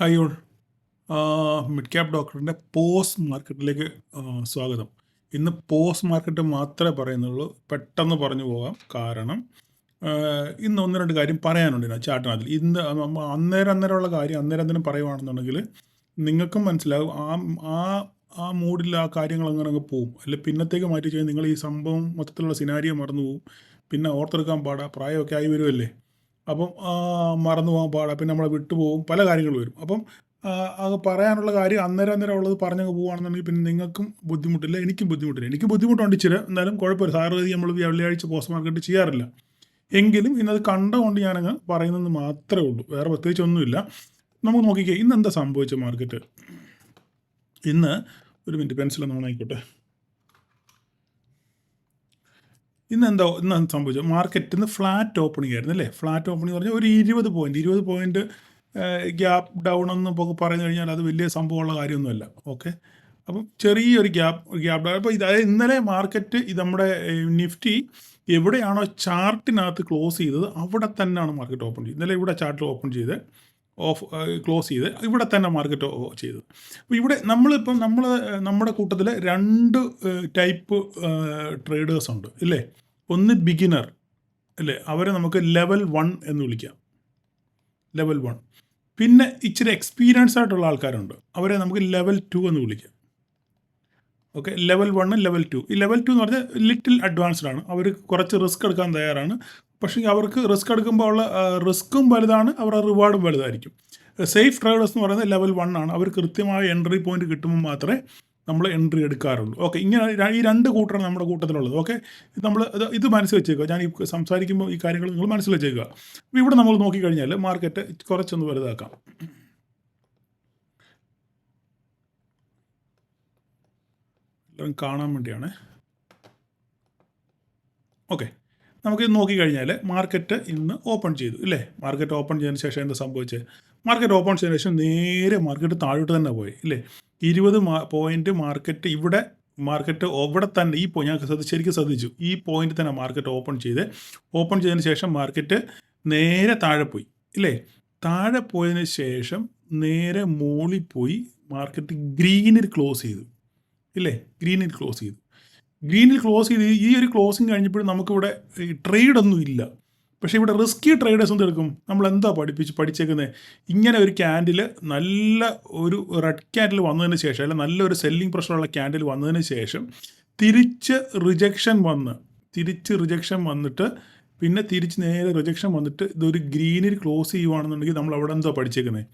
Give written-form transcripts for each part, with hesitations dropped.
Hi all. Mid cap ഡോക്ടറിൻ്റെ post മാർക്കറ്റിലേക്ക് സ്വാഗതം. ഇന്ന് പോസ്റ്റ് മാർക്കറ്റ് മാത്രമേ പറയുന്നുള്ളൂ. പെട്ടെന്ന് പറഞ്ഞു പോകാം. കാരണം ഇന്ന് ഒന്ന് രണ്ട് കാര്യം പറയാനുണ്ട് ഇതിനകത്ത് ചാട്ടിനകത്തിൽ. ഇന്ന് അന്നേരമുള്ള കാര്യം അന്നേരം പറയുവാണെന്നുണ്ടെങ്കിൽ നിങ്ങൾക്കും മനസ്സിലാവും. ആ ആ മൂഡിൽ ആ കാര്യങ്ങൾ അങ്ങനെ അങ്ങ് പോവും. അല്ലെ പിന്നത്തേക്ക് മാറ്റി കഴിഞ്ഞാൽ നിങ്ങൾ ഈ സംഭവം മൊത്തത്തിലുള്ള സിനാരിയോ മറന്നു പോവും. പിന്നെ ഓർത്തെടുക്കാൻ പാടാ. പ്രായമൊക്കെ ആയി വരുമല്ലേ. അപ്പം മറന്നു പോകാൻ പാടാ. പിന്നെ നമ്മളെ വിട്ടുപോകും. പല കാര്യങ്ങൾ വരും. അപ്പം അത് പറയാനുള്ള കാര്യം അന്നേരം ഉള്ളത് പറഞ്ഞങ്ങ് പോവുകയാണെന്നുണ്ടെങ്കിൽ പിന്നെ നിങ്ങൾക്കും ബുദ്ധിമുട്ടില്ല, എനിക്കും ബുദ്ധിമുട്ടില്ല. എനിക്ക് ബുദ്ധിമുട്ടുണ്ട് ഇച്ചിരി. എന്നാലും കുഴപ്പമില്ല. സാധാരണ നമ്മൾ വെള്ളിയാഴ്ച പോസ്റ്റ് മാർക്കറ്റ് ചെയ്യാറില്ല. എങ്കിലും ഇന്നത് കണ്ടുകൊണ്ട് ഞാനങ്ങ് പറയുന്നത് മാത്രമേ ഉള്ളൂ. വേറെ പ്രത്യേകിച്ചൊന്നുമില്ല. നമുക്ക് നോക്കിക്കേ ഇന്ന് എന്താ സംഭവിച്ച മാർക്കറ്റ്. ഇന്ന് ഒരു മിനിറ്റ് പെൻസിലൊന്ന് ഓണായിക്കോട്ടെ. ഇന്ന് സംഭവിച്ചത് മാർക്കറ്റിൽ നിന്ന് ഫ്ലാറ്റ് ഓപ്പണിംഗ് ആയിരുന്നു അല്ലേ. ഫ്ലാറ്റ് ഓപ്പണിംഗ് പറഞ്ഞാൽ ഒരു 20 പോയിൻറ്റ് ഗ്യാപ്പ് ഡൗൺ എന്ന് പറഞ്ഞു കഴിഞ്ഞാൽ അത് വലിയ സംഭവമുള്ള കാര്യമൊന്നുമല്ല. ഓക്കെ, അപ്പം ചെറിയൊരു ഗ്യാപ്പ് ഡൗൺ. അപ്പോൾ അതായത് ഇന്നലെ മാർക്കറ്റ് നമ്മുടെ നിഫ്റ്റി എവിടെയാണോ ചാർട്ടിനകത്ത് ക്ലോസ് ചെയ്തത് അവിടെ തന്നെയാണ് മാർക്കറ്റ് ഓപ്പൺ ചെയ്തത്. ഇന്നലെ ഇവിടെ ചാർട്ടിൽ ഓപ്പൺ ചെയ്ത് ക്ലോസ് ചെയ്ത് ഇവിടെ തന്നെ മാർക്കറ്റ് ചെയ്തത്. അപ്പോൾ ഇവിടെ നമ്മുടെ കൂട്ടത്തിൽ 2 ടൈപ്പ് ട്രേഡേഴ്സ് ഉണ്ട് ഇല്ലേ. ഒന്ന് ബിഗിനർ അല്ലേ, അവരെ നമുക്ക് ലെവൽ 1 എന്ന് വിളിക്കാം. ലെവൽ 1. പിന്നെ ഇച്ചിരി എക്സ്പീരിയൻസ് ആയിട്ടുള്ള ആൾക്കാരുണ്ട്, അവരെ നമുക്ക് ലെവൽ 2 എന്ന് വിളിക്കാം. Okay, level 1, level 2. ഈ ലെവൽ 2 എന്ന് പറഞ്ഞാൽ ലിറ്റിൽ അഡ്വാൻസ്ഡ് ആണ്. അവർ കുറച്ച് റിസ്ക് എടുക്കാൻ തയ്യാറാണ്. പക്ഷേ അവർക്ക് റിസ്ക് എടുക്കുമ്പോൾ ഉള്ള റിസ്ക്കും വലുതാണ്, അവരുടെ റിവാർഡും വലുതായിരിക്കും. സേഫ് ട്രേഡേഴ്സ് എന്ന് പറയുന്നത് ലെവൽ 1 ആണ്. അവർ കൃത്യമായ എൻട്രി പോയിന്റ് കിട്ടുമ്പോൾ മാത്രമേ നമ്മൾ എൻട്രി എടുക്കാറുള്ളൂ. ഓക്കെ, ഇങ്ങനെ ഈ 2 കൂട്ടറാണ് നമ്മുടെ കൂട്ടത്തിലുള്ളത്. ഓക്കെ, നമ്മൾ ഇത് മനസ്സിൽ വെച്ചേക്കുക. ഞാൻ ഈ സംസാരിക്കുമ്പോൾ ഈ കാര്യങ്ങൾ നിങ്ങൾ മനസ്സിൽ വെച്ചേക്കുക. അപ്പോൾ ഇവിടെ നമ്മൾ നോക്കിക്കഴിഞ്ഞാൽ മാർക്കറ്റ് കുറച്ചൊന്ന് വലുതാക്കാം. എല്ലാം കാണാൻ വേണ്ടിയാണ്. ഓക്കെ, നമുക്ക് നോക്കിക്കഴിഞ്ഞാൽ മാർക്കറ്റ് ഇന്ന് ഓപ്പൺ ചെയ്തു ഇല്ലേ. മാർക്കറ്റ് ഓപ്പൺ ചെയ്തതിന് ശേഷം എന്താ സംഭവിച്ചത്? മാർക്കറ്റ് ഓപ്പൺ ചെയ്തതിന് ശേഷം നേരെ മാർക്കറ്റ് താഴോട്ട് തന്നെ പോയി ഇല്ലേ. 20 പോയിൻറ്റ് മാർക്കറ്റ് ഇവിടെ തന്നെ ഞാൻ ശരിക്കും ശ്രദ്ധിച്ചു. ഈ പോയിന്റ് തന്നെ മാർക്കറ്റ് ഓപ്പൺ ചെയ്തതിന് ശേഷം മാർക്കറ്റ് നേരെ താഴെ പോയി ഇല്ലേ. താഴെ പോയതിന് ശേഷം നേരെ മുകളിൽ പോയി മാർക്കറ്റ് ഗ്രീനിൽ ക്ലോസ് ചെയ്തു ഇല്ലേ. ഗ്രീനിൽ ക്ലോസ് ചെയ്ത് ഈ ഒരു ക്ലോസിങ് കഴിഞ്ഞപ്പോഴും നമുക്കിവിടെ ട്രേഡൊന്നും ഇല്ല. പക്ഷേ ഇവിടെ റിസ്കി ട്രേഡേഴ്സ് എന്ത് എടുക്കും? നമ്മൾ എന്താ പഠിച്ചേക്കുന്നത്? ഇങ്ങനെ ഒരു ക്യാൻഡിൽ, നല്ല ഒരു റെഡ് ക്യാൻഡിൽ വന്നതിന് ശേഷം, അല്ലെങ്കിൽ നല്ലൊരു സെല്ലിംഗ് പ്രഷറുള്ള ക്യാൻഡിൽ വന്നതിന് ശേഷം തിരിച്ച് റിജക്ഷൻ വന്നിട്ട് പിന്നെ തിരിച്ച് നേരെ റിജക്ഷൻ വന്നിട്ട് ഇതൊരു ഗ്രീനിൽ ക്ലോസ് ചെയ്യുവാണെന്നുണ്ടെങ്കിൽ നമ്മൾ അവിടെ എന്താ പഠിച്ചേക്കുന്നത്?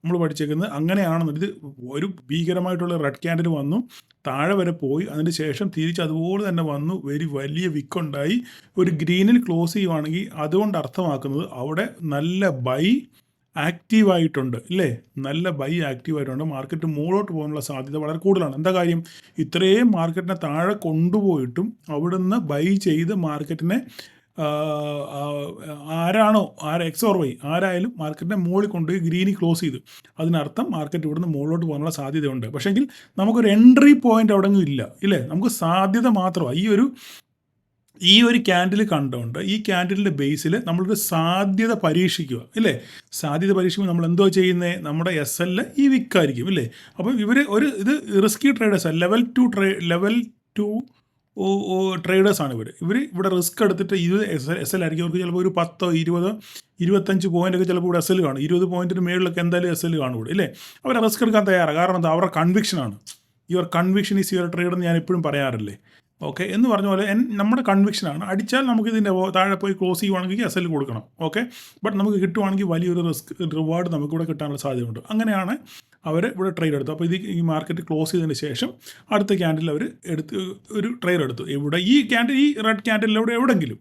നമ്മൾ പഠിച്ചേക്കുന്നത് അങ്ങനെയാണെന്നുണ്ടെങ്കിൽ ഒരു ഭീകരമായിട്ടുള്ള റെഡ് ക്യാൻഡിൽ വന്നു, താഴെ വരെ പോയി, അതിന് ശേഷം തിരിച്ച് അതുപോലെ തന്നെ വന്നു, വലിയ വിക്കുണ്ടായി ഒരു ഗ്രീനിൽ ക്ലോസ് ചെയ്യുവാണെങ്കിൽ അതുകൊണ്ട് അർത്ഥമാക്കുന്നത് അവിടെ നല്ല ബൈ ആക്റ്റീവായിട്ടുണ്ട് ഇല്ലേ. നല്ല ബൈ ആക്റ്റീവായിട്ടുണ്ട്. മാർക്കറ്റ് മുകളിലോട്ട് പോകാനുള്ള സാധ്യത വളരെ കൂടുതലാണ്. എന്താ കാര്യം? ഇത്രയും മാർക്കറ്റിനെ താഴെ കൊണ്ടുപോയിട്ടും അവിടുന്ന് ബൈ ചെയ്ത് മാർക്കറ്റിനെ എക്സ് ഓർ വൈ ആരായാലും മാർക്കറ്റിനെ മുകളിൽ കൊണ്ടുപോയി ഗ്രീനിൽ ക്ലോസ് ചെയ്തു. അതിനർത്ഥം മാർക്കറ്റ് ഇവിടുന്ന് മുകളിലോട്ട് പോകാനുള്ള സാധ്യതയുണ്ട്. പക്ഷേങ്കിൽ നമുക്കൊരു എൻട്രി പോയിന്റ് അവിടെ ഇല്ല ഇല്ലേ. നമുക്ക് സാധ്യത മാത്രമാണ്. ഈ ഒരു ക്യാൻഡിൽ കണ്ടുകൊണ്ട് ഈ ക്യാൻഡിലിൻ്റെ ബേസിൽ നമ്മളൊരു സാധ്യത പരീക്ഷിക്കുക ഇല്ലേ. സാധ്യത പരീക്ഷിക്കുമ്പോൾ നമ്മൾ എന്തോ ചെയ്യുന്നത്? നമ്മുടെ SL ഈ വിക്കായിരിക്കും ഇല്ലേ. അപ്പം ഇത് റിസ്കി ട്രേഡേഴ്സ്, ലെവൽ 2 ട്രേഡേഴ്സാണ് ഇവിടെ റിസ്ക് എടുത്തിട്ട് ഇത് SL ആയിരിക്കും. അവർക്ക് ചിലപ്പോൾ ഒരു 10, 20, 25 പോയിൻ്റൊക്കെ ചിലപ്പോൾ ഇവിടെ SL കാണും. 20 പോയിൻറ്റിന് മേളിലൊക്കെ എന്തായാലും SL കാണും ഇവിടെ ഇല്ലേ. അവരെ റിസ്ക് എടുക്കാൻ തയ്യാറാണ്. കാരണം എന്താ? അവരുടെ കൺവിക്ഷനാണ്. Your conviction is your trade എന്ന് ഞാൻ എപ്പോഴും പറയാറില്ലേ. ഓക്കെ, എന്ന് പറഞ്ഞ പോലെ നമ്മുടെ കൺവിക്ഷനാണ്. അടിച്ചാൽ നമുക്ക് ഇതിൻ്റെ താഴെ പോയി ക്ലോസ് ചെയ്യുവാണെങ്കിൽ SL കൊടുക്കണം. ഓക്കെ, ബട്ട് നമുക്ക് കിട്ടുവാണെങ്കിൽ വലിയൊരു റിവാർഡ് നമുക്കിവിടെ കിട്ടാനുള്ള സാധ്യതയുണ്ട്. അങ്ങനെയാണ് അവർ ഇവിടെ ട്രേഡ് എടുത്തു. അപ്പോൾ ഈ മാർക്കറ്റ് ക്ലോസ് ചെയ്തതിന് ശേഷം അടുത്ത ക്യാൻഡിൽ അവർ ഒരു ട്രേഡ് എടുത്തു. ഇവിടെ ഈ റെഡ് ക്യാൻഡിലൂടെ എവിടെയെങ്കിലും.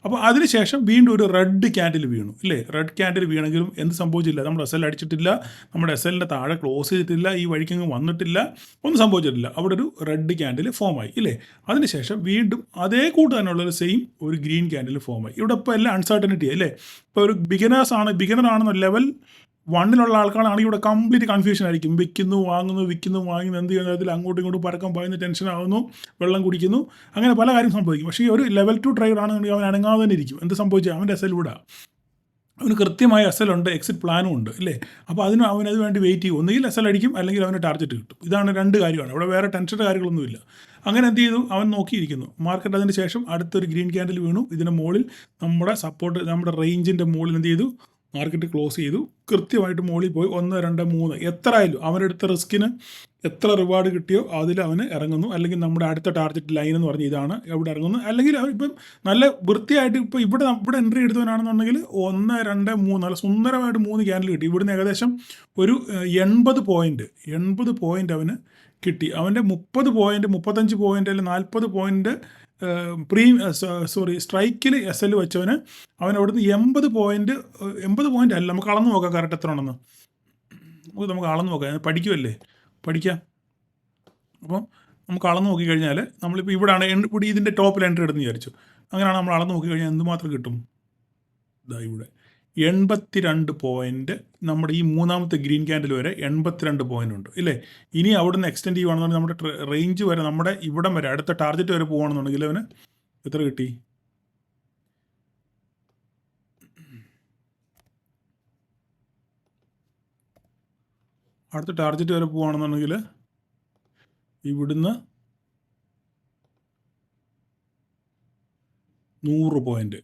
അപ്പോൾ അതിനുശേഷം വീണ്ടും ഒരു റെഡ് ക്യാൻഡിൽ വീണു ഇല്ലേ. റെഡ് ക്യാൻഡിൽ വീണെങ്കിലും എന്ത് സംഭവിച്ചില്ല? നമ്മൾ SL അടിച്ചിട്ടില്ല, നമ്മുടെ SLൻ്റെ താഴെ ക്ലോസ് ചെയ്തിട്ടില്ല, ഈ വഴിക്കങ്ങ് വന്നിട്ടില്ല, ഒന്നും സംഭവിച്ചിട്ടില്ല. അവിടെ ഒരു റെഡ് ക്യാൻഡിൽ ഫോമായി ഇല്ലേ. അതിനുശേഷം വീണ്ടും അതേ കൂട്ട് തന്നെയുള്ളൊരു സെയിം ഒരു ഗ്രീൻ ക്യാൻഡിൽ ഫോമായി. ഇവിടെ ഇപ്പോൾ എല്ലാം അൺസർട്ടനിറ്റി അല്ലേ. ഇപ്പോൾ ഒരു ബിഗിനറാണെന്ന് ലെവൽ 1 ആൾക്കാരാണെങ്കിൽ ഇവിടെ കംപ്ലീറ്റ് കൺഫ്യൂഷൻ ആയിരിക്കും. വിൽക്കുന്നു വാങ്ങുന്നു എന്ത് ചെയ്യുന്ന തരത്തിൽ അങ്ങോട്ടും ഇങ്ങോട്ടും പരക്കം പായുന്നു, ടെൻഷൻ ആവുന്നു, വെള്ളം കുടിക്കുന്നു, അങ്ങനെ പല കാര്യം സംഭവിക്കും. പക്ഷേ ഈ ഒരു ലെവൽ 2 ട്രേഡ് ആണെന്നുണ്ടെങ്കിൽ അവൻ അനങ്ങാതെ തന്നെ ഇരിക്കും. എന്ത് സംഭവിച്ചാൽ അവൻ്റെ SL വിടുക. അവന് കൃത്യമായ എസ് എൽ ഉണ്ട്, എക്സിറ്റ് പ്ലാനും ഉണ്ട് ഇല്ലേ. അപ്പോൾ അവനത് വേണ്ടി വെയിറ്റ് ചെയ്യും. ഒന്നുകിൽ എസ് എൽ അടിക്കും, അല്ലെങ്കിൽ അവന് ടാർഗറ്റ് കിട്ടും. ഇതാണ് രണ്ട് കാര്യമാണ്. അവിടെ വേറെ ടെൻഷൻ്റെ കാര്യങ്ങളൊന്നുമില്ല. അങ്ങനെ എന്ത് ചെയ്തു, അവൻ നോക്കിയിരിക്കുന്നു. മാർക്കറ്റ് അതിന് ശേഷം അടുത്തൊരു ഗ്രീൻ ക്യാൻഡിൽ വീണു. ഇതിൻ്റെ മുകളിൽ നമ്മുടെ സപ്പോർട്ട്, നമ്മുടെ റേഞ്ചിൻ്റെ മുകളിൽ എന്ത് ചെയ്തു, മാർക്കറ്റ് ക്ലോസ് ചെയ്തു. കൃത്യമായിട്ട് മുകളിൽ പോയി 1, 2, 3 എത്ര ആയാലും അവനെടുത്ത റിസ്കിന് എത്ര റിവാർഡ് കിട്ടിയോ അതിൽ അവന് ഇറങ്ങുന്നു. അല്ലെങ്കിൽ നമ്മുടെ അടുത്ത ടാർഗറ്റ് ലൈൻ എന്ന് പറഞ്ഞ് ഇതാണ്, എവിടെ ഇറങ്ങുന്നു. അല്ലെങ്കിൽ ഇപ്പം നല്ല വൃത്തിയായിട്ട് ഇപ്പോൾ ഇവിടെ എൻട്രി എടുത്തവനാണെന്നുണ്ടെങ്കിൽ 1, 2, 3 നല്ല സുന്ദരമായിട്ട് 3 ക്യാൻഡിൽ കിട്ടി. ഇവിടുന്ന് ഏകദേശം ഒരു 80 പോയിൻ്റ് അവന് കിട്ടി. അവൻ്റെ 30 പോയിൻ്റ്, 35 പോയിൻ്റ് അല്ലെങ്കിൽ 40 പോയിൻ്റ് സ്ട്രൈക്കിൽ എസ് എൽ വെച്ചവന് അവൻ അവിടുന്ന് 80 പോയിൻ്റ് അല്ല, നമുക്ക് അളന്ന് നോക്കാം കറക്റ്റ് എത്ര ഉണ്ടെന്ന്. നമുക്ക് അളന്ന് നോക്കാം, പഠിക്കാം. അപ്പം നമുക്ക് അളന്ന് നോക്കിക്കഴിഞ്ഞാൽ നമ്മളിപ്പോൾ ഇവിടെയാണ് ഇവിടെ ഇതിൻ്റെ ടോപ്പിൽ എൻട്രി എടുന്ന് വിചാരിച്ചു. അങ്ങനെയാണ് നമ്മൾ അളന്ന് നോക്കിക്കഴിഞ്ഞാൽ എന്തുമാത്രം കിട്ടും. ഇതാ ഇവിടെ 82 പോയിൻ്റ്, നമ്മുടെ ഈ മൂന്നാമത്തെ ഗ്രീൻ ക്യാൻഡിൽ വരെ 82 പോയിൻ്റ് ഉണ്ട് ഇല്ലേ. ഇനി അവിടുന്ന് എക്സ്റ്റെൻഡ് ചെയ്യുകയാണെന്നുണ്ടെങ്കിൽ നമ്മുടെ റേഞ്ച് വരെ, നമ്മുടെ ഇവിടം വരെ അടുത്ത ടാർഗറ്റ് വരെ പോകുകയാണെന്നുണ്ടെങ്കിൽ അവന് എത്ര കിട്ടി, അടുത്ത ടാർഗറ്റ് വരെ പോകുകയാണെന്നുണ്ടെങ്കിൽ ഇവിടുന്ന് 100 പോയിൻ്റ്.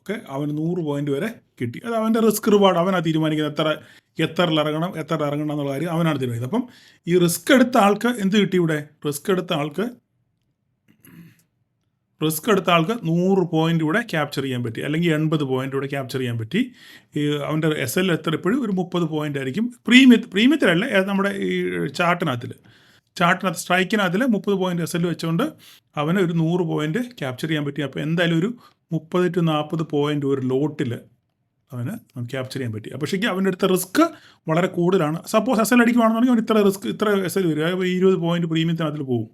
ഓക്കെ, അവന് 100 പോയിൻ്റ് വരെ കിട്ടി. അത് അവൻ്റെ റിസ്ക് റിവാർഡ്, അവനാണ് തീരുമാനിക്കുന്നത് എത്രയിൽ ഇറങ്ങണം എന്നുള്ള കാര്യം അവനാണ് തീരുമാനിക്കുന്നത്. അപ്പം ഈ റിസ്ക് എടുത്ത ആൾക്ക് എന്ത് കിട്ടി ഇവിടെ, റിസ്ക് എടുത്ത ആൾക്ക് 100 പോയിൻ്റ് ഇവിടെ ക്യാപ്ചർ ചെയ്യാൻ പറ്റി, അല്ലെങ്കിൽ 80 പോയിൻ്റ് ഇവിടെ ക്യാപ്ചർ ചെയ്യാൻ പറ്റി. അവൻ്റെ എസ് എൽ എത്ര എപ്പോഴും ഒരു 30 പോയിൻ്റ് ആയിരിക്കും. പ്രീമിയത്തിലല്ല, നമ്മുടെ ഈ ചാർട്ടിനകത്ത് സ്ട്രൈക്കിനകത്തിൽ 30 പോയിൻ്റ് എസ് എൽ വെച്ചുകൊണ്ട് അവന് ഒരു 100 പോയിൻ്റ് ക്യാപ്ചർ ചെയ്യാൻ പറ്റി. അപ്പോൾ എന്തായാലും ഒരു 30 to 40 പോയിൻ്റ് ഒരു ലോട്ടിൽ അവന് ക്യാപ്ചർ ചെയ്യാൻ പറ്റി. പക്ഷേ അവൻ്റെ അടുത്ത റിസ്ക് വളരെ കൂടുതലാണ്. സപ്പോസ് എസ് എൽ അടിക്കുവാണെന്നുണ്ടെങ്കിൽ അവൻ ഇത്ര എസ് എൽ വരും, 20 പോയിൻ്റ് പ്രീമിയത്തിനകത്തിൽ പോകും.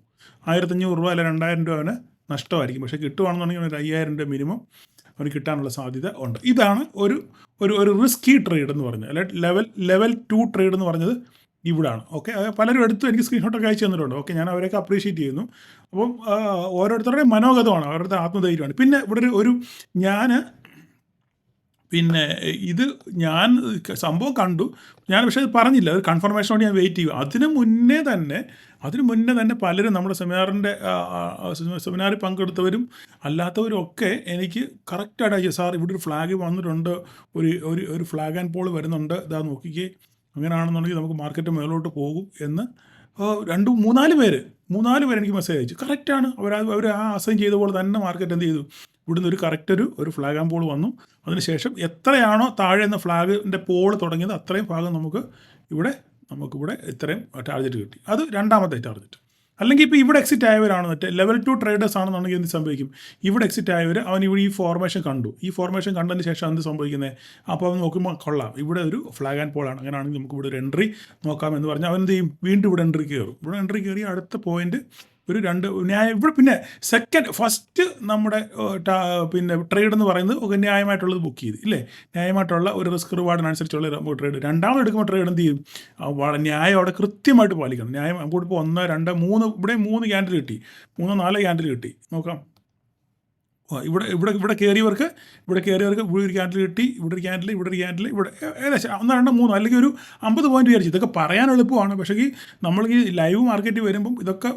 1500 രൂപ അല്ലെങ്കിൽ 2000 രൂപ അവന് നഷ്ടമായിരിക്കും. പക്ഷേ കിട്ടുവാണെന്നുണ്ടെങ്കിൽ അവന് 5000 രൂപ മിനിമം അവന് കിട്ടാനുള്ള സാധ്യത ഉണ്ട്. ഇതാണ് ഒരു റിസ്കി ട്രേഡ് എന്ന് പറഞ്ഞത്, അല്ലെ ലെവൽ 2 ട്രേഡ് എന്ന് പറഞ്ഞത് ഇവിടാണ്. ഓക്കെ, പലരും എടുത്ത് എനിക്ക് സ്ക്രീൻഷോട്ടൊക്കെ അയച്ചു തന്നിട്ടുണ്ട്. ഓക്കെ, ഞാൻ അവരെയൊക്കെ അപ്രീഷിയേറ്റ് ചെയ്യുന്നു. അപ്പം ഓരോരുത്തരുടെയും മനോഗതമാണ്, അവരുടെ ആത്മധൈര്യമാണ്. പിന്നെ ഇവിടെ ഞാൻ സംഭവം കണ്ടു, ഞാൻ പക്ഷേ അത് പറഞ്ഞില്ല, ഒരു കൺഫർമേഷൻ വേണ്ടി ഞാൻ വെയിറ്റ് ചെയ്യും. അതിന് മുന്നേ തന്നെ പലരും നമ്മുടെ സെമിനാറിൽ പങ്കെടുത്തവരും അല്ലാത്തവരും ഒക്കെ എനിക്ക് കറക്റ്റായിട്ട് അയച്ചു, സാർ ഇവിടെ ഒരു ഫ്ലാഗ് വന്നിട്ടുണ്ട്, ഒരു ഫ്ലാഗ് ആൻഡ് പോൾ വരുന്നുണ്ട്, ഇതാ നോക്കിക്കേ, അങ്ങനെയാണെന്നുണ്ടെങ്കിൽ നമുക്ക് മാർക്കറ്റ് മേലോട്ട് പോകും എന്ന് 2-3-4 പേര് എനിക്ക് മെസ്സേജ് അയച്ചു. കറക്റ്റാണ്, അവർ ആ അസൈൻ ചെയ്ത പോലെ തന്നെ മാർക്കറ്റ് എന്ത് ചെയ്തു, ഇവിടുന്ന് ഒരു ഫ്ലാഗ് ആൻഡ് പോൾ വന്നു. അതിനുശേഷം എത്രയാണോ താഴെ നിന്ന് ഫ്ലാഗിൻ്റെ പോൾ തുടങ്ങിയത് അത്രയും ഭാഗം നമുക്കിവിടെ ഇത്രയും ടാർഗറ്റ് കിട്ടി. അത് രണ്ടാമത്തെ ടാർഗറ്റ്. അല്ലെങ്കിൽ ഇപ്പോൾ ഇവിടെ എക്സിറ്റ് ആയവരാണ് ലെവൽ 2 ട്രേഡേഴ്സ് ആണെന്നുണ്ടെങ്കിൽ എന്ത് സംഭവിക്കും, ഇവിടെ എക്സിറ്റ് ആയവർ അവൻ ഇവിടെ ഈ ഫോർമേഷൻ കണ്ടതിന് ശേഷം എന്ത് സംഭവിക്കുന്നത്, അപ്പോൾ അവൻ നോക്കുമ്പോൾ കൊള്ളാം, ഇവിടെ ഒരു ഫ്ലാഗ് ആൻഡ് പോളാണ്, അങ്ങനെയാണെങ്കിൽ നമുക്ക് ഇവിടെ ഒരു എൻട്രി നോക്കാമെന്ന് പറഞ്ഞാൽ അവൻ എന്ത് ചെയ്യും, വീണ്ടും ഇവിടെ എൻട്രി കയറി അടുത്ത പോയിന്റ് ഒരു 2 ഇവിടെ പിന്നെ ഫസ്റ്റ് നമ്മുടെ ട്രേഡ് എന്ന് പറയുന്നത് ഒക്കെ ന്യായമായിട്ടുള്ളത് ബുക്ക് ചെയ്ത് ഇല്ലേ, ന്യായമായിട്ടുള്ള ഒരു റിസ്ക് റിവാർഡിനനുസരിച്ചുള്ള ട്രേഡ്. രണ്ടാമത് എടുക്കുമ്പോൾ ട്രേഡ് എന്ത് ചെയ്യും, ന്യായം അവിടെ കൃത്യമായിട്ട് പാലിക്കണം. ന്യായം അങ്ങോട്ട് ഇപ്പോൾ 1, 2, 3 ഇവിടെ 3 ക്യാൻഡിൽ കിട്ടി, 3-4 ക്യാൻഡിൽ കിട്ടി. നോക്കാം, ഇവിടെ കയറിയവർക്ക് ഒരു ക്യാൻഡിൽ കിട്ടി, ഇവിടെ ഒരു ക്യാൻഡിൽ ഏകദേശം 1, 2, 3 അല്ലെങ്കിൽ ഒരു 50 പോയിന്റ് വിചാരിച്ചു. ഇതൊക്കെ പറയാൻ എളുപ്പമാണ്, പക്ഷേ നമ്മൾ ഈ ലൈവ് മാർക്കറ്റിൽ വരുമ്പം ഇതൊക്കെ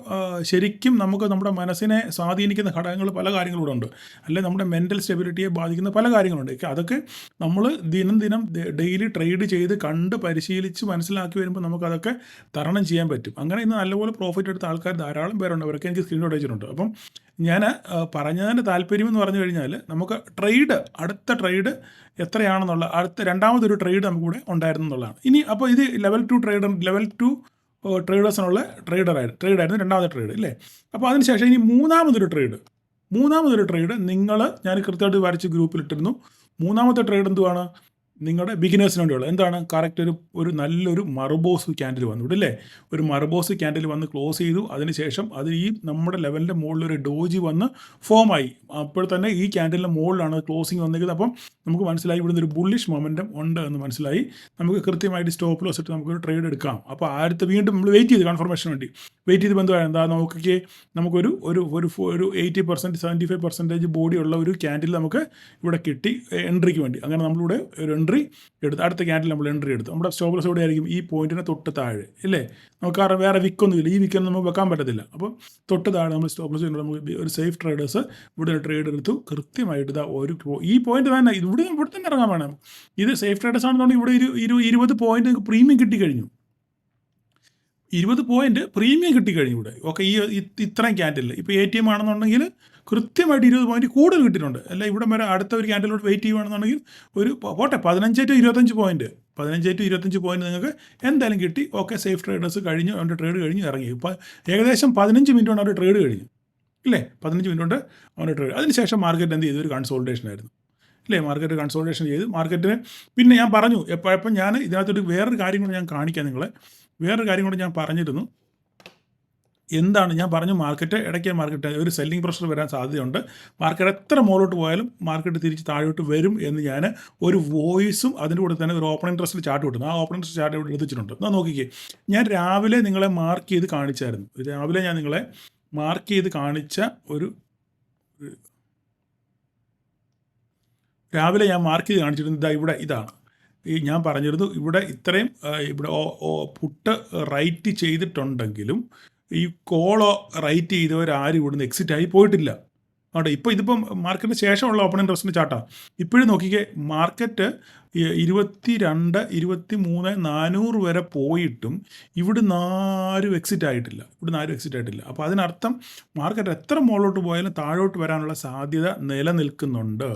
ശരിക്കും നമുക്ക് നമ്മുടെ മനസ്സിനെ സ്വാധീനിക്കുന്ന ഘടകങ്ങൾ പല കാര്യങ്ങളും ഉണ്ട്, അല്ലെങ്കിൽ നമ്മുടെ മെൻ്റൽ സ്റ്റെബിലിറ്റിയെ ബാധിക്കുന്ന പല കാര്യങ്ങളുണ്ട്. അതൊക്കെ നമ്മൾ ദിനം ഡെയിലി ട്രേഡ് ചെയ്ത് കണ്ട് പരിശീലിച്ച് മനസ്സിലാക്കി വരുമ്പോൾ നമുക്കതൊക്കെ തരണം ചെയ്യാൻ പറ്റും. അങ്ങനെ ഇന്ന് നല്ലപോലെ പ്രോഫിറ്റ് എടുത്ത ആൾക്കാർ ധാരാളം പേരുണ്ട്, അവരൊക്കെ എനിക്ക് സ്ക്രീൻഷോട്ട് അയച്ചിട്ടുണ്ട്. അപ്പം ഞാൻ പറഞ്ഞതിൻ്റെ താല്പര്യം എന്ന് പറഞ്ഞു കഴിഞ്ഞാൽ നമുക്ക് അടുത്ത ട്രേഡ് എത്രയാണെന്നുള്ള രണ്ടാമതൊരു ട്രേഡ് നമുക്കിവിടെ ഉണ്ടായിരുന്നു എന്നുള്ളതാണ്. ഇനി അപ്പോൾ ഇത് ലെവൽ 2 ട്രേഡേഴ്സിനുള്ള ട്രേഡായിരുന്നു രണ്ടാമത്തെ ട്രേഡ് ഇല്ലേ. അപ്പോൾ അതിനുശേഷം ഇനി മൂന്നാമതൊരു ട്രേഡ് ഞാൻ കൃത്യമായിട്ട് വരച്ച് ഗ്രൂപ്പിലിട്ടിരുന്നു. മൂന്നാമത്തെ ട്രേഡ് എന്തുവാണ്, നിങ്ങളുടെ ബിഗിനേഴ്സിന് വേണ്ടിയുള്ള എന്താണ് കറക്റ്റ് ഒരു നല്ലൊരു മർബോസ് ക്യാൻഡിൽ വന്നു ഇവിടെ അല്ലേ, ഒരു മർബോസ് ക്യാൻഡിൽ വന്ന് ക്ലോസ് ചെയ്തു. അതിനുശേഷം അത് ഈ നമ്മുടെ ലെവലിൻ്റെ മുകളിൽ ഒരു ഡോജി വന്ന് ഫോമായി. അപ്പോൾ തന്നെ ഈ ക്യാൻഡിലിൻ്റെ മുകളിലാണ് ക്ലോസിങ് വന്നിരിക്കുന്നത്. അപ്പം നമുക്ക് മനസ്സിലായി ഇവിടുന്ന് ഒരു ബുള്ളിഷ് മൊമെൻറ്റം ഉണ്ട് എന്ന് മനസ്സിലായി. നമുക്ക് കൃത്യമായിട്ട് സ്റ്റോപ്പ് ലോസ് ഇട്ട് നമുക്കൊരു ട്രേഡ് എടുക്കാം. അപ്പോൾ ആദ്യത്തെ വീണ്ടും നമ്മൾ വെയിറ്റ് ചെയ്ത് കൺഫർമേഷൻ വേണ്ടി വെയിറ്റ് ചെയ്ത് ബന്ധമാണ് എന്താ നോക്കിക്കേ, നമുക്കൊരു ഒരു ഒരു ഒരു 80% 75% ബോഡിയുള്ള ഒരു ക്യാൻഡിൽ നമുക്ക് ഇവിടെ കിട്ടി എൻട്രിക്ക് വേണ്ടി. അങ്ങനെ നമ്മളിവിടെ ഒരു എൻട്രി എടുത്ത് അടുത്ത ക്യാൻഡിൽ നമ്മൾ എൻട്രി എടുത്തു. നമ്മുടെ സ്റ്റോപ്പ് ലോസ് എവിടെ ആയിരിക്കും? ഈ പോയിന്റിന് തൊട്ട് താഴെ ഇല്ലേ. നമുക്ക് കാരണം വേറെ വിക്കൊന്നുമില്ല, ഈ വിക്കൊന്നും നമുക്ക് വെക്കാൻ പറ്റത്തില്ല. അപ്പോൾ തൊട്ട് താഴെ നമ്മൾ സ്റ്റോപ്പ് ലോസ് നമുക്ക് ഒരു സേഫ് ട്രേഡേഴ്സ് ഇവിടെ ട്രേഡ് എടുത്തു. കൃത്യമായിട്ട് ഇതാ ഈ പോയിന്റ് തന്നെ ഇവിടെ തന്നെ ഇറങ്ങാൻ വേണം. ഇത് സേഫ് ട്രേഡേഴ്സ് ആണെന്നുണ്ടെങ്കിൽ ഇവിടെ 20 പോയിന്റ് പ്രീമിയം കിട്ടിക്കഴിഞ്ഞു. 20 പോയിന്റ് പ്രീമിയം കിട്ടിക്കഴിഞ്ഞു ഇവിടെ. ഓക്കെ, ഇത്രയും ക്യാൻഡിൽ ഇപ്പോൾ ATM ആണെന്നുണ്ടെങ്കിൽ കൃത്യമായിട്ട് 20 പോയിന്റ് കൂടുതൽ കിട്ടിയിട്ടുണ്ട്. അല്ല ഇവിടെ വരെ അടുത്ത ഒരു ക്യാൻഡിലോട്ട് വെയിറ്റ് ചെയ്യുകയാണെന്നുണ്ടെങ്കിൽ ഒരു പോട്ടെ 15 to 25 പോയിന്റ് 15 to 25 പോയിന്റ് നിങ്ങൾക്ക് എന്തായാലും കിട്ടി. ഓക്കെ, സേഫ് ട്രേഡേഴ്സ് കഴിഞ്ഞു, അവൻ്റെ ട്രേഡ് കഴിഞ്ഞ് ഇറങ്ങി. ഇപ്പോൾ ഏകദേശം 15 മിനിറ്റ് കൊണ്ട് അവരുടെ ട്രേഡ് കഴിഞ്ഞു ഇല്ലേ. 15 മിനിറ്റ് കൊണ്ട് അവൻ്റെ ട്രേഡ്. അതിനുശേഷം മാർക്കറ്റ് എന്ത് ചെയ്തു? ഒരു കൺസോൾട്ടേഷൻ ആയിരുന്നു ഇല്ലേ. മാർക്കറ്റ് കൺസോൾട്ടേഷൻ ചെയ്ത് മാർക്കറ്റിന് പിന്നെ ഞാൻ പറഞ്ഞു എപ്പോഴപ്പം ഞാൻ ഇതിനകത്തൊരു വേറൊരു കാര്യം കൂടെ ഞാൻ കാണിക്കാം നിങ്ങളെ. വേറൊരു കാര്യം കൂടെ ഞാൻ പറഞ്ഞിരുന്നു. എന്താണ് ഞാൻ പറഞ്ഞു? മാർക്കറ്റ് ഒരു സെല്ലിംഗ് പ്രഷർ വരാൻ സാധ്യതയുണ്ട്. മാർക്കറ്റ് എത്ര മുകളിലോട്ട് പോയാലും മാർക്കറ്റ് തിരിച്ച് താഴോട്ട് വരും എന്ന് ഞാൻ ഒരു വോയിസും അതിൻ്റെ കൂടെ തന്നെ ഒരു ഓപ്പൺ ഇൻട്രസ്റ്റിൽ ചാർട്ട് കിട്ടുന്നു. ആ ഓപ്പൺ ഇൻട്രസ്റ്റ് ചാർട്ട് ഇവിടെ എടുത്തിട്ടുണ്ട്. എന്നാൽ നോക്കിക്കേ, ഞാൻ രാവിലെ നിങ്ങളെ മാർക്ക് ചെയ്ത് കാണിച്ചായിരുന്നു. രാവിലെ ഞാൻ നിങ്ങളെ മാർക്ക് ചെയ്ത് കാണിച്ച രാവിലെ ഞാൻ മാർക്ക് ചെയ്ത് കാണിച്ചിരുന്നത് ഇവിടെ ഇതാണ്. ഞാൻ പറഞ്ഞിരുന്നു ഇവിടെ ഇത്രയും ഇവിടെ പുട്ട് റൈറ്റ് ചെയ്തിട്ടുണ്ടെങ്കിലും ഈ കോളോ റൈറ്റ് ചെയ്തവരാരും ഇവിടുന്ന് എക്സിറ്റ് ആയി പോയിട്ടില്ല. അവിടെ ഇതിപ്പം മാർക്കറ്റിന് ശേഷമുള്ള ഓപ്പൺ ഇൻട്രസ്റ്റിൻ്റെ ചാർട്ടാണ്. ഇപ്പോഴും നോക്കിക്കേ, മാർക്കറ്റ് 22, 23, 400 വരെ പോയിട്ടും ഇവിടുന്ന് ആരും എക്സിറ്റ് ആയിട്ടില്ല. അപ്പോൾ അതിനർത്ഥം മാർക്കറ്റ് എത്ര മുകളിലോട്ട് പോയാലും താഴോട്ട് വരാനുള്ള സാധ്യത നിലനിൽക്കുന്നുണ്ട്.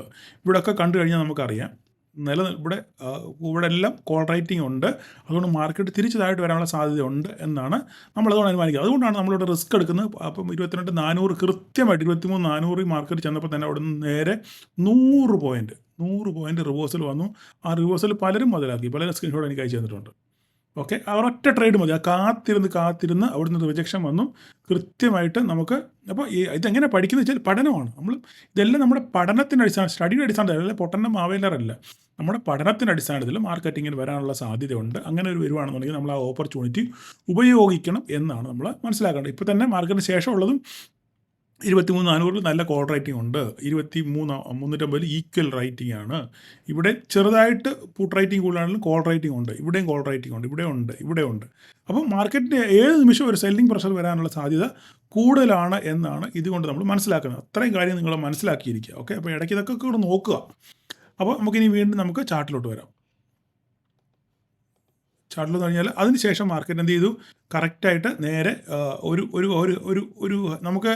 ഇവിടെയൊക്കെ കണ്ടു കഴിഞ്ഞാൽ നമുക്കറിയാം ഇവിടെ എല്ലാം കോൾ റൈറ്റിംഗ് ഉണ്ട്. അതുകൊണ്ട് മാർക്കറ്റ് തിരിച്ച് താഴോട്ട് വരാനുള്ള സാധ്യത ഉണ്ട് എന്നാണ് നമ്മളതുകൊണ്ട് അനുമാനിക്കുക. അതുകൊണ്ടാണ് നമ്മളിവിടെ റിസ്ക് എടുക്കുന്നത്. അപ്പം 22,400 കൃത്യമായിട്ട് 23,400 മാർക്കറ്റ് ചെന്നപ്പോൾ തന്നെ അവിടെ നിന്ന് നേരെ 100 പോയിന്റ് റിവേഴ്സൽ വന്നു. ആ റിവേഴ്സൽ പലരും മുതലാക്കി, പലരും സ്ക്രീൻഷോട്ട് എനിക്ക് അയച്ചു തന്നിട്ടുണ്ട്. ഓക്കെ, ഒരൊറ്റ ട്രേഡ് മതി. ആ കാത്തിരുന്ന് അവിടുന്ന് റിജക്ഷൻ വന്നു. കൃത്യമായിട്ട് നമുക്ക് അപ്പോൾ ഇതെങ്ങനെ പഠിക്കുന്നത് വെച്ചാൽ പഠനമാണ്. ഇതെല്ലാം നമ്മുടെ പഠനത്തിൻ്റെ അടിസ്ഥാനം, സ്റ്റഡിയുടെ അടിസ്ഥാനത്തിൽ, അല്ലെങ്കിൽ പൊട്ടൻ്റെ മാവേലറല്ല, നമ്മുടെ പഠനത്തിൻ്റെ അടിസ്ഥാനത്തിൽ മാർക്കറ്റിങ്ങിന് വരാനുള്ള സാധ്യതയുണ്ട്. അങ്ങനെ ഒരു വരുവാണെന്നുണ്ടെങ്കിൽ നമ്മൾ ആ ഓപ്പർച്യൂണിറ്റി ഉപയോഗിക്കണം എന്നാണ് നമ്മൾ മനസ്സിലാക്കേണ്ടത്. ഇപ്പോൾ തന്നെ മാർക്കറ്റിന് ശേഷമുള്ളതും 23,400 നല്ല കോൾ റൈറ്റിംഗ് ഉണ്ട്. 23,350 ഈക്വൽ റൈറ്റിംഗ് ആണ്. ഇവിടെ ചെറുതായിട്ട് പുട്ട് റൈറ്റിംഗ് കൂടുതലാണെങ്കിലും കോൾ റൈറ്റിംഗ് ഉണ്ട്. ഇവിടെയും കോൾ റൈറ്റിംഗ് ഉണ്ട്. ഇവിടെ ഉണ്ട്. അപ്പം മാർക്കറ്റിന് ഏത് നിമിഷം ഒരു സെല്ലിംഗ് പ്രഷർ വരാനുള്ള സാധ്യത കൂടുതലാണ് എന്നാണ് ഇതുകൊണ്ട് നമ്മൾ മനസ്സിലാക്കുന്നത്. അത്രയും കാര്യം നിങ്ങൾ മനസ്സിലാക്കിയിരിക്കുക. ഓക്കെ, അപ്പോൾ ഇടയ്ക്ക് ഇതൊക്കെ കൂടെ നോക്കുക. അപ്പോൾ നമുക്കിനി വീണ്ടും നമുക്ക് ചാർട്ടിലോട്ട് വരാം. ചാർട്ടിൽ കഴിഞ്ഞാൽ അതിനുശേഷം മാർക്കറ്റ് എന്ത് ചെയ്തു? കറക്റ്റായിട്ട് നേരെ നമുക്ക്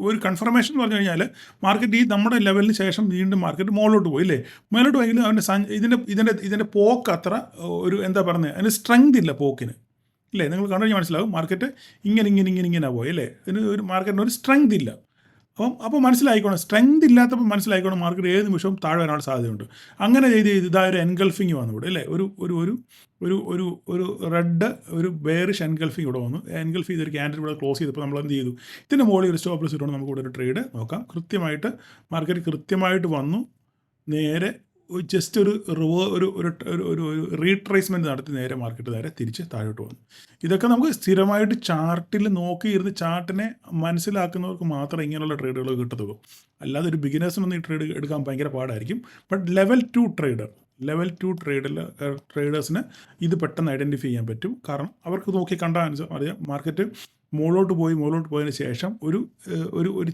ഒരു കൺഫർമേഷൻ എന്ന് പറഞ്ഞു കഴിഞ്ഞാൽ മാർക്കറ്റ് ഈ നമ്മുടെ ലെവലിന് ശേഷം വീണ്ടും മാർക്കറ്റ് മുകളിലോട്ട് പോയി ഇല്ലേ. മുകളിലോട്ട് പോയെങ്കിലും അവൻ്റെ ഇതിൻ്റെ പോക്ക് അത്ര എന്താ പറയുന്നത്, അതിന് സ്ട്രെങ്ത് ഇല്ല പോക്കിന് ഇല്ലേ. നിങ്ങൾ കണ്ടു കഴിഞ്ഞാൽ മനസ്സിലാവും മാർക്കറ്റ് ഇങ്ങനെ പോയി അല്ലേ. ഒരു മാർക്കറ്റിന് ഒരു സ്ട്രെങ്ത് ഇല്ല. അപ്പോൾ മനസ്സിലായിക്കോണം, സ്ട്രെങ്ത് ഇല്ലാത്തപ്പോൾ മനസ്സിലായിക്കോണം മാർക്കറ്റ് ഏത് നിമിഷവും താഴെ വരാനുള്ള സാധ്യതയുണ്ട്. അങ്ങനെ ഇതായൊരു എൻഗൾഫിങ് വന്നു ഇവിടെ അല്ലേ. ഒരു റെഡ് ഒരു ബെയറിഷ് എൻഗൾഫിങ് ഇവിടെ വന്നു. എൻഗൾഫ് ചെയ്തൊരു ക്യാൻഡിൽ ഇവിടെ ക്ലോസ് ചെയ്തപ്പോൾ നമ്മൾ എന്ത് ചെയ്തു? ഇതിൻ്റെ മുകളിൽ ഒരു സ്റ്റോപ്പ് ലോസ് ഇട്ടുകൊണ്ട് നമുക്ക് ഇവിടെ ഒരു ട്രേഡ് നോക്കാം. കൃത്യമായിട്ട് മാർക്കറ്റ് കൃത്യമായിട്ട് വന്നു നേരെ ജസ്റ്റ് ഒരു റീട്രേസ്മെൻറ്റ് നടത്തി നേരെ മാർക്കറ്റ് നേരെ തിരിച്ച് താഴോട്ട് വന്നു. ഇതൊക്കെ നമുക്ക് സ്ഥിരമായിട്ട് ചാർട്ടിൽ നോക്കിയിരുന്ന് ചാർട്ടിനെ മനസ്സിലാക്കുന്നവർക്ക് മാത്രമേ ഇങ്ങനെയുള്ള ട്രേഡുകൾ കിട്ടത്തുള്ളൂ. അല്ലാതെ ഒരു ബിഗിനേഴ്സിനൊന്നും ഈ ട്രേഡ് എടുക്കാൻ ഭയങ്കര പാടായിരിക്കും. ബട്ട് ലെവൽ 2 ട്രേഡേഴ്സിന് ഇത് പെട്ടെന്ന് ഐഡൻറ്റിഫൈ ചെയ്യാൻ പറ്റും. കാരണം അവർക്ക് നോക്കി കണ്ടാൽ അറിയാം മാർക്കറ്റ് മുകളിലോട്ട് പോയതിന് ശേഷം ഒരു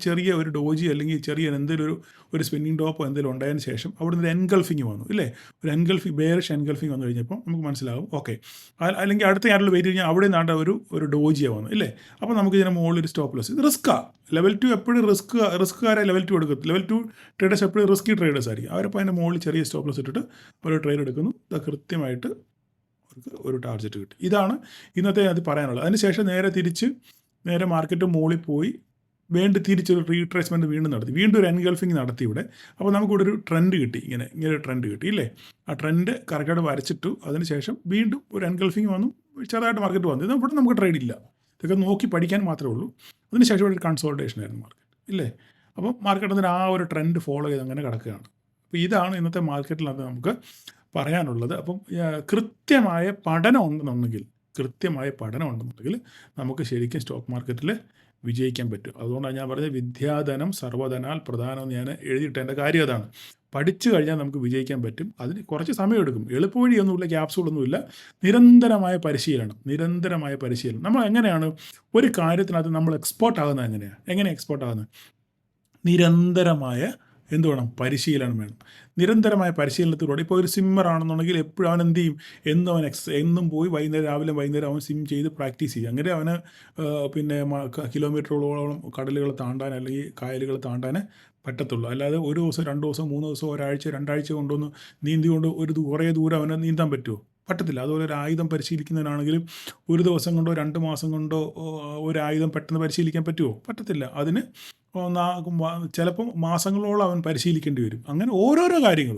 ചെറിയ ഒരു ഡോജി അല്ലെങ്കിൽ ചെറിയ എന്തെങ്കിലും ഒരു സ്പിന്നിങ് ടോപ്പോ എന്തെങ്കിലും ഉണ്ടായതിന് ശേഷം അവിടെ നിന്ന് ഒരു എൻഗൾഫിങ് വന്നു ഇല്ലേ. ഒരു ബെയറിഷ് എൻഗൾഫിങ് വന്നു കഴിഞ്ഞപ്പോൾ നമുക്ക് മനസ്സിലാകും ഓക്കെ. അല്ലെങ്കിൽ അടുത്ത ആരുടെ വെയിറ്റ് കഴിഞ്ഞാൽ അവിടെ നിന്നാണ്ട് ഒരു ഡോജിയ വന്നു ഇല്ലേ. അപ്പോൾ നമുക്ക് ഇതിന് മുകളിൽ ഒരു സ്റ്റോപ്പ് ലോസ്. ഇത് റിസ്ക്കാണ്. ലെവൽ 2 എപ്പോഴും റിസ്ക്കുകാരെ ലെവൽ 2 എടുക്കത്തില്ല. ലെവൽ 2 ട്രേഡേഴ്സ് എപ്പോഴും റിസ്കി ട്രേഡേഴ്സ് ആയിരിക്കും. അവരപ്പോൾ അതിൻ്റെ മുകളിൽ ചെറിയ സ്റ്റോപ്പ് ലോസ് ഇട്ടിട്ട് ഒരു ട്രേഡ് എടുക്കുന്നു. ഇത് കൃത്യമായിട്ട് ഒരു ടാർഗറ്റ് കിട്ടി. ഇതാണ് ഇന്നത്തെ അത് പറയാനുള്ളത്. അതിനുശേഷം നേരെ മാർക്കറ്റ് മുകളിൽ പോയി വീണ്ടും തിരിച്ചൊരു റീട്രേസ്മെൻറ്റ് വീണ്ടും നടത്തി, വീണ്ടും ഒരു എൻഗൾഫിങ് നടത്തി ഇവിടെ. അപ്പോൾ നമുക്കിവിടെ ഒരു ട്രെൻഡ് കിട്ടി, ഇങ്ങനെ ഒരു ട്രെൻഡ് കിട്ടി ഇല്ലേ. ആ ട്രെൻഡ് കറക്റ്റായിട്ട് വരച്ചിട്ടു. അതിനുശേഷം വീണ്ടും ഒരു എൻഗൾഫിങ് വന്നു, ചെറുതായിട്ട് മാർക്കറ്റ് വന്നു. ഇവിടെ നമുക്ക് ട്രേഡ് ഇല്ല, ഇതൊക്കെ നോക്കി പഠിക്കാൻ മാത്രമേ ഉള്ളൂ. അതിനുശേഷം ഇവിടെ ഒരു കൺസോൾട്ടേഷൻ ആയിരുന്നു മാർക്കറ്റ് ഇല്ലേ. അപ്പം മാർക്കറ്റ് അതിന് ആ ഒരു ട്രെൻഡ് ഫോളോ ചെയ്ത് അങ്ങനെ കിടക്കുകയാണ്. അപ്പോൾ ഇതാണ് ഇന്നത്തെ മാർക്കറ്റിനകത്ത് നമുക്ക് പറയാനുള്ളത്. അപ്പം കൃത്യമായ പഠനം ഉണ്ടെന്നുണ്ടെങ്കിൽ നമുക്ക് ശരിക്കും സ്റ്റോക്ക് മാർക്കറ്റിൽ വിജയിക്കാൻ പറ്റും. അതുകൊണ്ടാണ് ഞാൻ പറഞ്ഞത് വിദ്യാധനം സർവ്വധനാൽ പ്രധാനം എന്ന് ഞാൻ എഴുതിയിട്ടതിൻ്റെ കാര്യം അതാണ്. പഠിച്ചു കഴിഞ്ഞാൽ നമുക്ക് വിജയിക്കാൻ പറ്റും. അതിന് കുറച്ച് സമയമെടുക്കും. എളുപ്പവഴിയൊന്നുമില്ല, ക്യാപ്സൂളൊന്നുമില്ല. നിരന്തരമായ പരിശീലനം. നമ്മൾ എങ്ങനെയാണ് ഒരു കാര്യത്തിനകത്ത് നമ്മൾ എക്സ്പേർട്ട് ആകുന്നത്? എങ്ങനെ എക്സ്പേർട്ട് ആകുന്നത്? നിരന്തരമായ പരിശീലനം വേണം. നിരന്തരമായ പരിശീലനത്തിലൂടെ ഇപ്പോൾ ഒരു സ്വിമ്മർ ആണെന്നുണ്ടെങ്കിൽ എപ്പോഴും അവൻ എന്ത് ചെയ്യും, എന്നും പോയി വൈകുന്നേരം അവൻ സ്വിം ചെയ്ത് പ്രാക്ടീസ് ചെയ്യും. അങ്ങനെ അവന് പിന്നെ കിലോമീറ്ററുകളോളം കടലുകൾ താണ്ടാൻ അല്ലെങ്കിൽ കായലുകൾ താണ്ടാൻ പറ്റത്തുള്ളൂ. അല്ലാതെ ഒരു ദിവസം 2 ദിവസം 3 ദിവസം ഒരാഴ്ച 2 ആഴ്ച കൊണ്ടൊന്ന് നീന്തിക്കൊണ്ട് കുറേ ദൂരം അവന് നീന്താൻ പറ്റുമോ? പറ്റത്തില്ല. അതുപോലെ ഒരു ആയുധം പരിശീലിക്കുന്നതിനാണെങ്കിലും ഒരു ദിവസം കൊണ്ടോ 2 മാസം കൊണ്ടോ ഒരു ആയുധം പെട്ടെന്ന് പരിശീലിക്കാൻ പറ്റുമോ? പറ്റത്തില്ല. അതിന് ചിലപ്പം മാസങ്ങളോളം അവൻ പരിശീലിക്കേണ്ടി വരും. അങ്ങനെ ഓരോരോ കാര്യം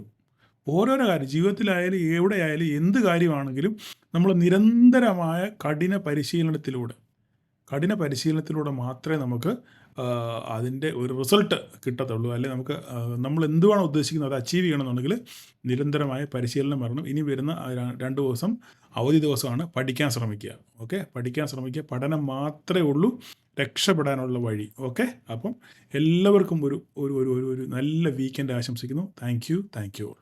ജീവിതത്തിലായാലും എവിടെയായാലും എന്ത് കാര്യമാണെങ്കിലും നമ്മൾ നിരന്തരമായ കഠിന പരിശീലനത്തിലൂടെ മാത്രമേ നമുക്ക് അതിൻ്റെ ഒരു റിസൾട്ട് കിട്ടത്തുള്ളൂ. അല്ലെങ്കിൽ നമുക്ക് നമ്മൾ എന്തുവാണ് ഉദ്ദേശിക്കുന്നത് അത് അച്ചീവ് ചെയ്യണമെന്നുണ്ടെങ്കിൽ നിരന്തരമായ പരിശീലനം വരണം. ഇനി വരുന്ന 2 ദിവസം അവധി ദിവസമാണ്. പഠിക്കാൻ ശ്രമിക്കുക. ഓക്കെ, പഠനം മാത്രമേ ഉള്ളൂ രക്ഷപ്പെടാനുള്ള വഴി. ഓക്കെ, അപ്പം എല്ലാവർക്കും ഒരു നല്ല വീക്കെൻഡ് ആശംസിക്കുന്നു. Thank you all.